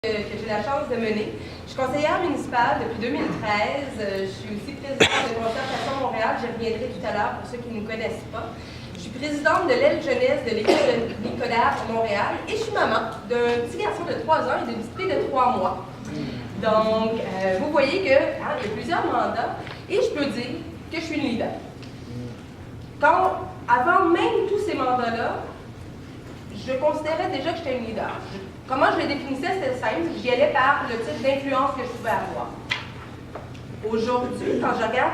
que j'ai la chance de mener. Je suis conseillère municipale depuis 2013. Je suis aussi présidente de Concertation Montréal. J'y reviendrai tout à l'heure pour ceux qui ne me connaissent pas. Je suis présidente de l'aile jeunesse de l'école de Nicodère à Montréal et je suis maman d'un petit garçon de 3 ans et d'une petite fille de 3 mois. Donc, vous voyez qu'il y a plusieurs mandats et je peux dire que je suis une leader. Avant même tous ces mandats-là, je considérais déjà que j'étais une leader. Comment je le définissais, c'était simple. J'y allais par le type d'influence que je pouvais avoir. Aujourd'hui, quand je regarde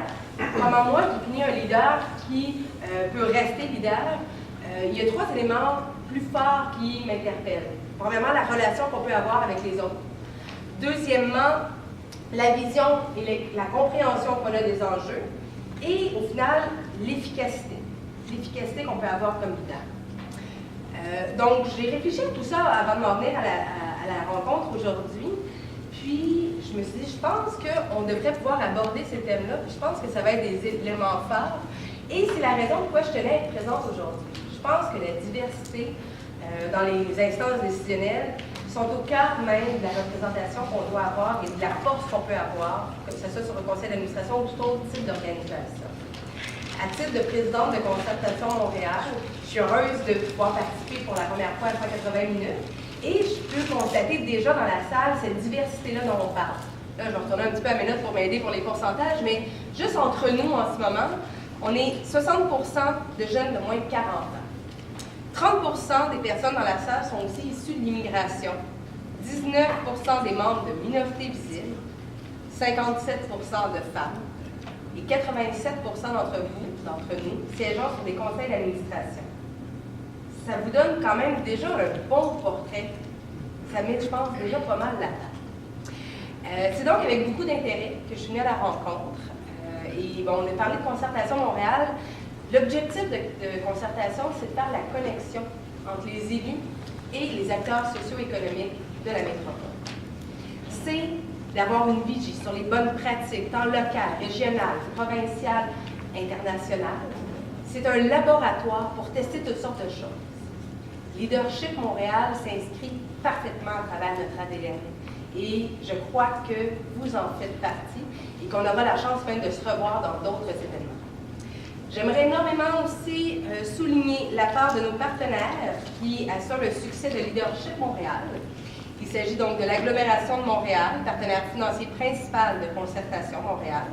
comment moi je définis un leader qui peut rester leader, il y a 3 éléments plus forts qui m'interpellent. Premièrement, la relation qu'on peut avoir avec les autres. Deuxièmement, la vision et la compréhension qu'on a des enjeux. Et au final, l'efficacité. L'efficacité qu'on peut avoir comme leader. Donc, j'ai réfléchi à tout ça avant de m'en venir à la rencontre aujourd'hui. Puis, je me suis dit, je pense qu'on devrait pouvoir aborder ces thèmes-là. Puis, je pense que ça va être des éléments forts. Et c'est la raison pourquoi je tenais à être présente aujourd'hui. Je pense que la diversité dans les instances décisionnelles sont au cœur même de la représentation qu'on doit avoir et de la force qu'on peut avoir, que ce soit sur le conseil d'administration ou tout autre type d'organisation. À titre de présidente de Concertation Montréal, je suis heureuse de pouvoir participer pour la première fois à 180 minutes et je peux constater déjà dans la salle cette diversité-là dont on parle. Là, je vais retourner un petit peu à mes notes pour m'aider pour les pourcentages, mais juste entre nous en ce moment, on est 60% de jeunes de moins de 40 ans. 30% des personnes dans la salle sont aussi issues de l'immigration. 19% des membres de minorités visibles, 57% de femmes, et 87% d'entre nous, siégeant sur des conseils d'administration. Ça vous donne quand même déjà un bon portrait. Ça met, je pense, déjà pas mal la table. C'est donc avec beaucoup d'intérêt que je suis venue à la rencontre. On a parlé de Concertation Montréal. L'objectif de Concertation, c'est de faire la connexion entre les élus et les acteurs socio-économiques de la métropole. C'est d'avoir une vigie sur les bonnes pratiques, tant locales, régionales, provinciales, internationales. C'est un laboratoire pour tester toutes sortes de choses. Leadership Montréal s'inscrit parfaitement à travers notre ADN. Et je crois que vous en faites partie et qu'on aura la chance même de se revoir dans d'autres événements. J'aimerais énormément aussi souligner la part de nos partenaires qui assurent le succès de Leadership Montréal. Il s'agit donc de l'agglomération de Montréal, partenaire financier principal de Concertation Montréal,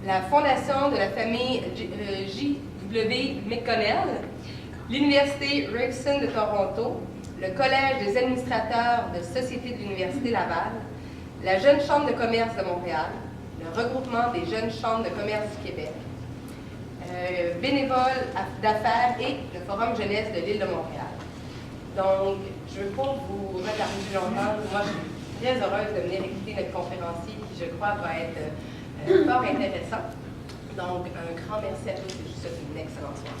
la fondation de la famille J.W. McConnell, l'Université Ryerson de Toronto, le Collège des administrateurs de Société de l'Université Laval, la Jeune Chambre de commerce de Montréal, le regroupement des Jeunes Chambres de commerce du Québec, Bénévoles d'affaires et le Forum jeunesse de l'île de Montréal. Donc, je ne veux pas vous retarder plus longtemps. Moi, je suis très heureuse de venir écouter notre conférencier qui, je crois, va être fort intéressant. Donc, un grand merci à tous et je vous souhaite une excellente soirée.